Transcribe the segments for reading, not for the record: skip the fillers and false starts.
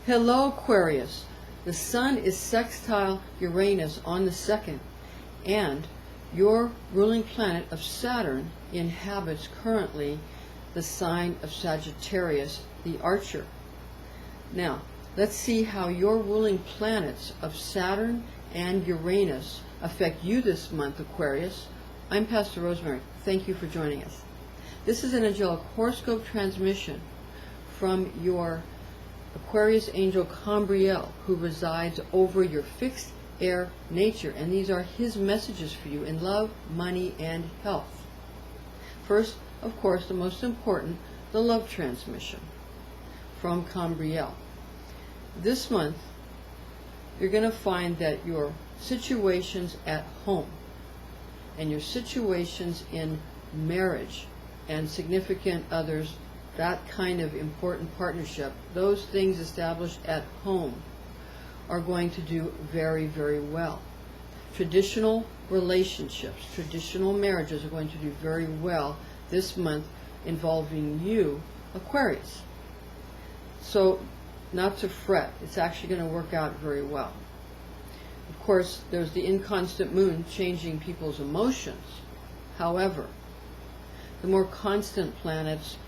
Hello, Aquarius. The Sun is sextile Uranus on the 2nd, and your ruling planet of Saturn inhabits currently the sign of Sagittarius, the Archer. Now, let's see how your ruling planets of Saturn and Uranus affect you this month, Aquarius. I'm Pastor Rosemary. Thank you for joining us. This is an angelic horoscope transmission from your Aquarius angel Cambriel, who resides over your fixed air nature, and these are his messages for you in love, money, and health. First, of course, the most important, the love transmission from Cambriel. This month, you're going to find that your situations at home and your situations in marriage and significant others, that kind of important partnership, those things established at home are going to do very, very well. Traditional relationships, traditional marriages are going to do very well this month involving you, Aquarius. So, not to fret, it's actually going to work out very well. Of course, there's the inconstant moon changing people's emotions. However, the more constant planets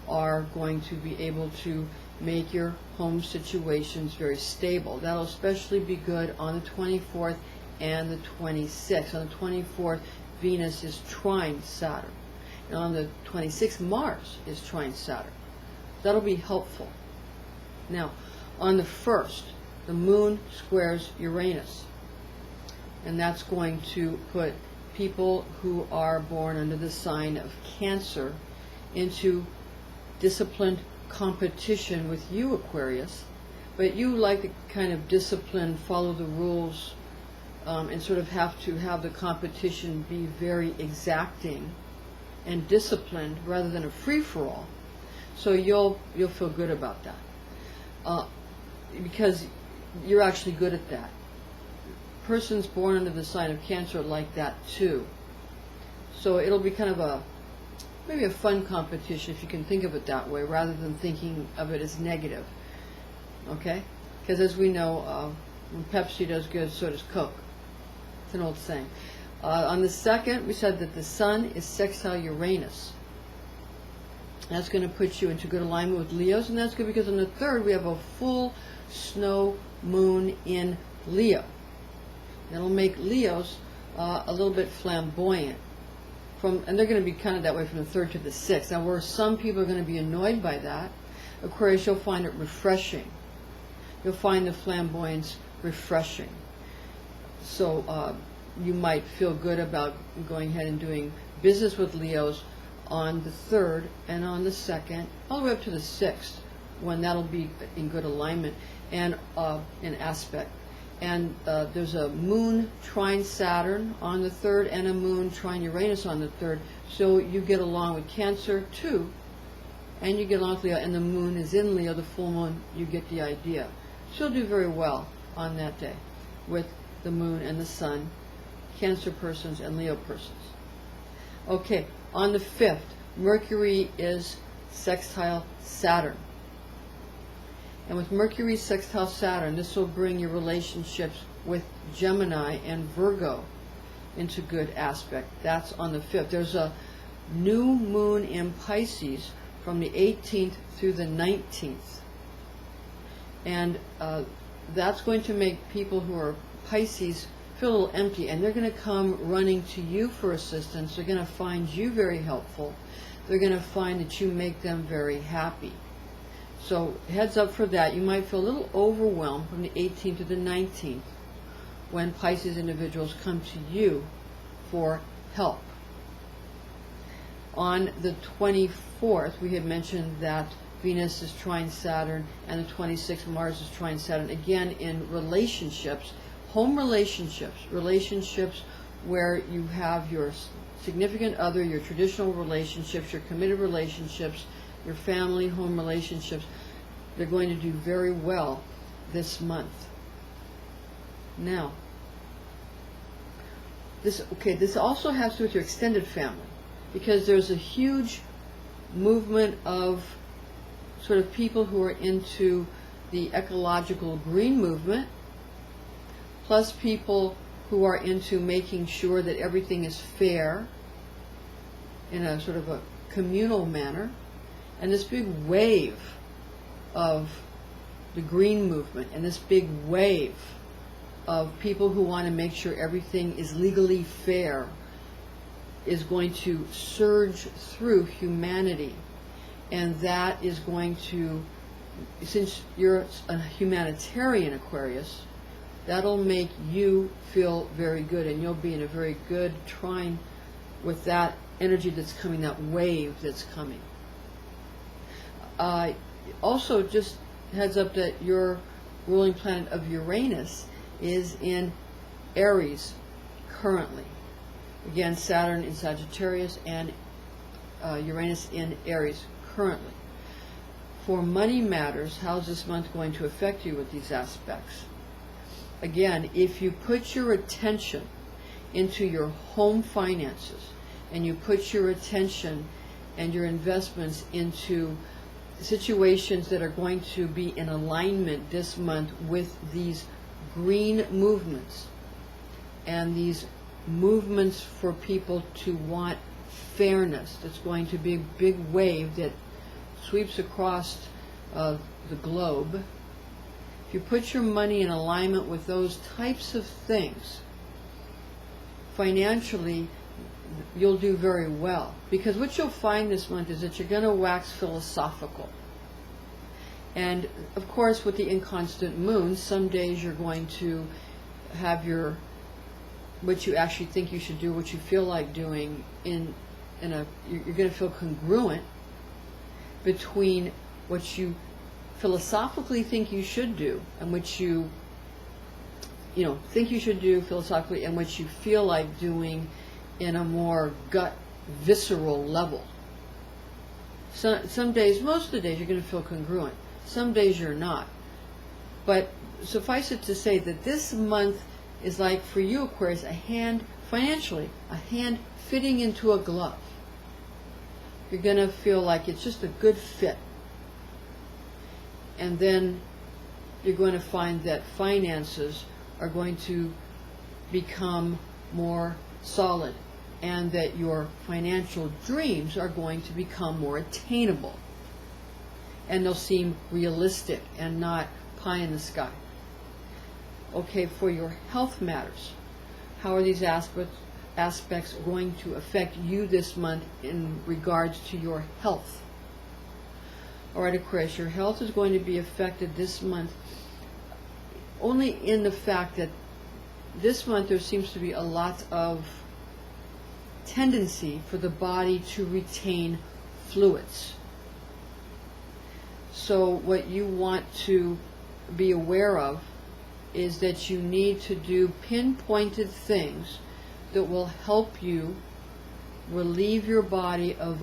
are going to be able to make your home situations very stable. That'll especially be good on the 24th and the 26th. On the 24th, Venus is trine Saturn. And on the 26th, Mars is trine Saturn. That'll be helpful. Now, on the 1st, the moon squares Uranus. And that's going to put people who are born under the sign of Cancer into disciplined competition with you, Aquarius. But you like the kind of discipline, follow the rules, and sort of have to have the competition be very exacting and disciplined rather than a free-for-all. So you'll feel good about that. Because you're actually good at that. Persons born under the sign of Cancer are like that too. So it'll be kind of maybe a fun competition, if you can think of it that way, rather than thinking of it as negative. Okay? Because as we know, when Pepsi does good, so does Coke. It's an old saying. On the 2nd, we said that the Sun is sextile Uranus. That's going to put you into good alignment with Leos, and that's good because on the 3rd, we have a full snow moon in Leo. That'll make Leos a little bit flamboyant. And they're going to be kind of that way from the 3rd to the 6th. Now, where some people are going to be annoyed by that, Aquarius, you'll find it refreshing. You'll find the flamboyance refreshing. So you might feel good about going ahead and doing business with Leos on the 3rd and on the 2nd, all the way up to the 6th, when that'll be in good alignment and in aspect. And there's a moon trine Saturn on the 3rd and a moon trine Uranus on the 3rd. So you get along with Cancer too, and you get along with Leo, and the moon is in Leo, the full moon, you get the idea. So you'll do very well on that day with the moon and the sun, Cancer persons and Leo persons. Okay, on the 5th, Mercury is sextile Saturn. And with Mercury sextile Saturn, this will bring your relationships with Gemini and Virgo into good aspect. That's on the 5th. There's a new moon in Pisces from the 18th through the 19th. And that's going to make people who are Pisces feel a little empty, and they're going to come running to you for assistance. They're going to find you very helpful. They're going to find that you make them very happy. So heads up for that. You might feel a little overwhelmed from the 18th to the 19th when Pisces individuals come to you for help. On the 24th, we had mentioned that Venus is trine Saturn, and the 26th, Mars is trine Saturn. Again, in relationships, home relationships, relationships where you have your significant other, your traditional relationships, your committed relationships, your family, home relationships, they're going to do very well this month. Now, this also has to do with your extended family, because there's a huge movement of sort of people who are into the ecological green movement, plus people who are into making sure that everything is fair in a sort of a communal manner, and this big wave of the green movement, and this big wave of people who want to make sure everything is legally fair is going to surge through humanity. And that is going to, since you're a humanitarian Aquarius, that'll make you feel very good, and you'll be in a very good trine with that energy that's coming, that wave that's coming. Also, just heads up that your ruling planet of Uranus is in Aries currently. Again, Saturn in Sagittarius and Uranus in Aries currently. For money matters, how's this month going to affect you with these aspects? Again, if you put your attention into your home finances, and you put your attention and your investments into situations that are going to be in alignment this month with these green movements, and these movements for people to want fairness, that's going to be a big wave that sweeps across the globe. If you put your money in alignment with those types of things, financially, you'll do very well. Because what you'll find this month is that you're going to wax philosophical. And, of course, with the inconstant moon, some days you're going to have your, what you actually think you should do, what you feel like doing, you're going to feel congruent between what you philosophically think you should do and what you think you should do philosophically, and what you feel like doing in a more gut, visceral level. So, some days, most of the days, you're going to feel congruent. Some days you're not. But suffice it to say that this month is like, for you, Aquarius, a hand, financially, a hand fitting into a glove. You're going to feel like it's just a good fit. And then you're going to find that finances are going to become more solid, and that your financial dreams are going to become more attainable, and they'll seem realistic and not pie in the sky. Okay, for your health matters, how are these aspects going to affect you this month in regards to your health? All right, Aquarius, your health is going to be affected this month only in the fact that this month there seems to be a lot of tendency for the body to retain fluids. So what you want to be aware of is that you need to do pinpointed things that will help you relieve your body of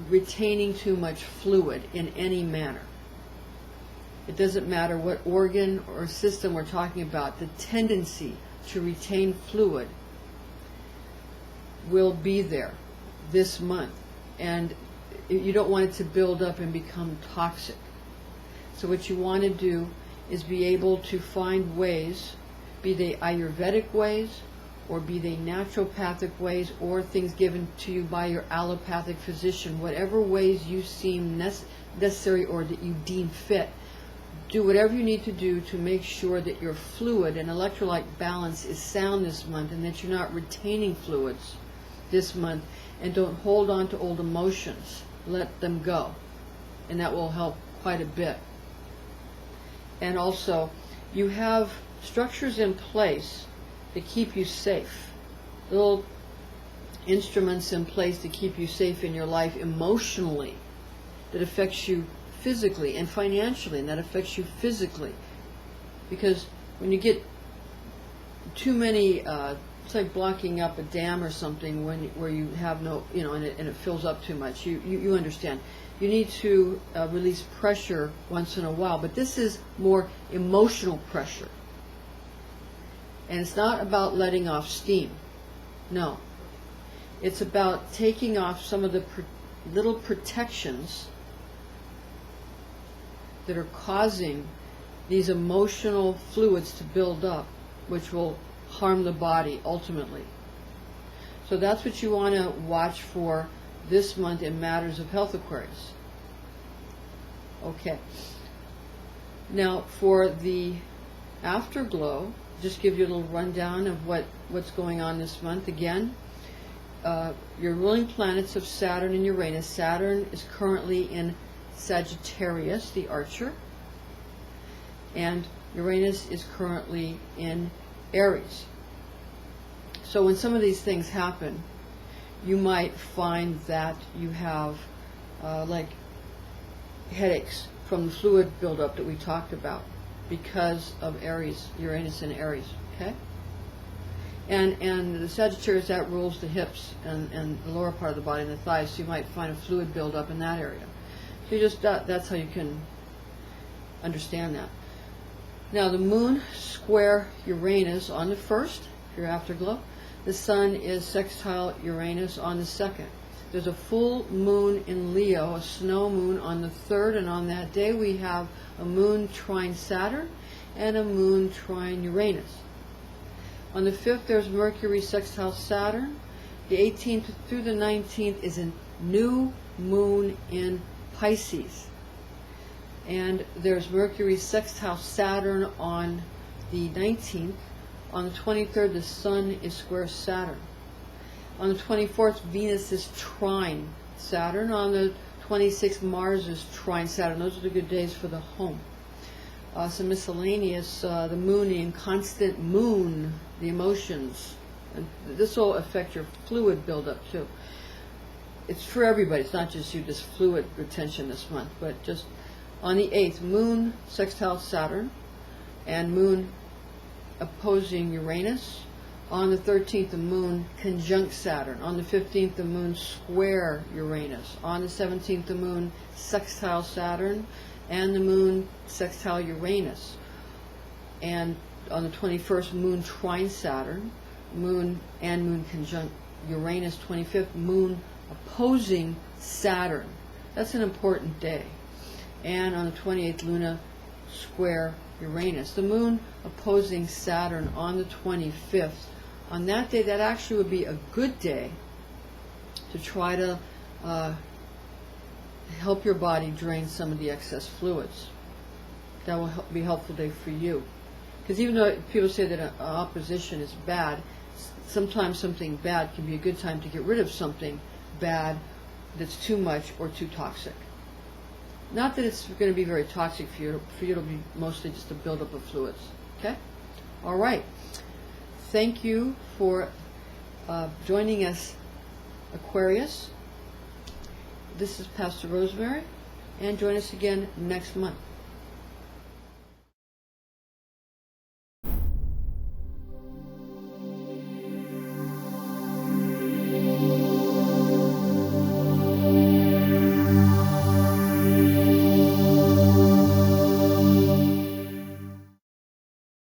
retaining too much fluid in any manner. It doesn't matter what organ or system we're talking about, the tendency to retain fluid will be there this month, and you don't want it to build up and become toxic. So what you want to do is be able to find ways, be they Ayurvedic ways, or be they naturopathic ways, or things given to you by your allopathic physician, whatever ways you seem necessary or that you deem fit. Do whatever you need to do to make sure that your fluid and electrolyte balance is sound this month, and that you're not retaining fluids this month, and don't hold on to old emotions. Let them go, and that will help quite a bit. And also, you have structures in place that keep you safe, little instruments in place to keep you safe in your life emotionally, that affects you physically and financially, and that affects you physically. Because when you get too many, it's like blocking up a dam or something where you have no, and it fills up too much. You understand. You need to release pressure once in a while, but this is more emotional pressure. And it's not about letting off steam. No. It's about taking off some of the little protections that are causing these emotional fluids to build up, which will harm the body ultimately. So that's what you want to watch for this month in matters of health, Aquarius. Okay. Now for the afterglow, just give you a little rundown of what's going on this month. Again, your ruling planets of Saturn and Uranus. Saturn is currently in Sagittarius, the Archer, and Uranus is currently in Aries. So when some of these things happen, you might find that you have like headaches from the fluid buildup that we talked about because of Aries, Uranus and Aries, okay? And the Sagittarius, that rules the hips and the lower part of the body and the thighs, so you might find a fluid buildup in that area. So you just, that's how you can understand that. Now the moon square Uranus on the 1st, your afterglow. The sun is sextile Uranus on the 2nd. There's a full moon in Leo, a snow moon on the 3rd, and on that day we have a moon trine Saturn and a moon trine Uranus. On the 5th there's Mercury sextile Saturn. The 18th through the 19th is a new moon in Pisces. And there's Mercury sextile Saturn on the 19th. On the 23rd, the Sun is square Saturn. On the 24th, Venus is trine Saturn. On the 26th, Mars is trine Saturn. Those are the good days for the home. Some miscellaneous, the moon in constant moon, the emotions. And this will affect your fluid buildup too. It's for everybody. It's not just you, just fluid retention this month. But just on the 8th, moon sextile Saturn and moon opposing Uranus. On the 13th, the moon conjunct Saturn. On the 15th, the moon square Uranus. On the 17th, the moon sextile Saturn and the moon sextile Uranus. And on the 21st, moon trine Saturn, moon conjunct Uranus. 25th, moon opposing Saturn. That's an important day. And on the 28th, Luna square Uranus. The moon opposing Saturn on the 25th. On that day, that actually would be a good day to try to help your body drain some of the excess fluids. That will be a helpful day for you. Because even though people say that opposition is bad, sometimes something bad can be a good time to get rid of something bad that's too much or too toxic. Not that it's going to be very toxic for you. For you, it'll be mostly just a buildup of fluids. Okay? All right. Thank you for joining us, Aquarius. This is Pastor Rosemary, and join us again next month.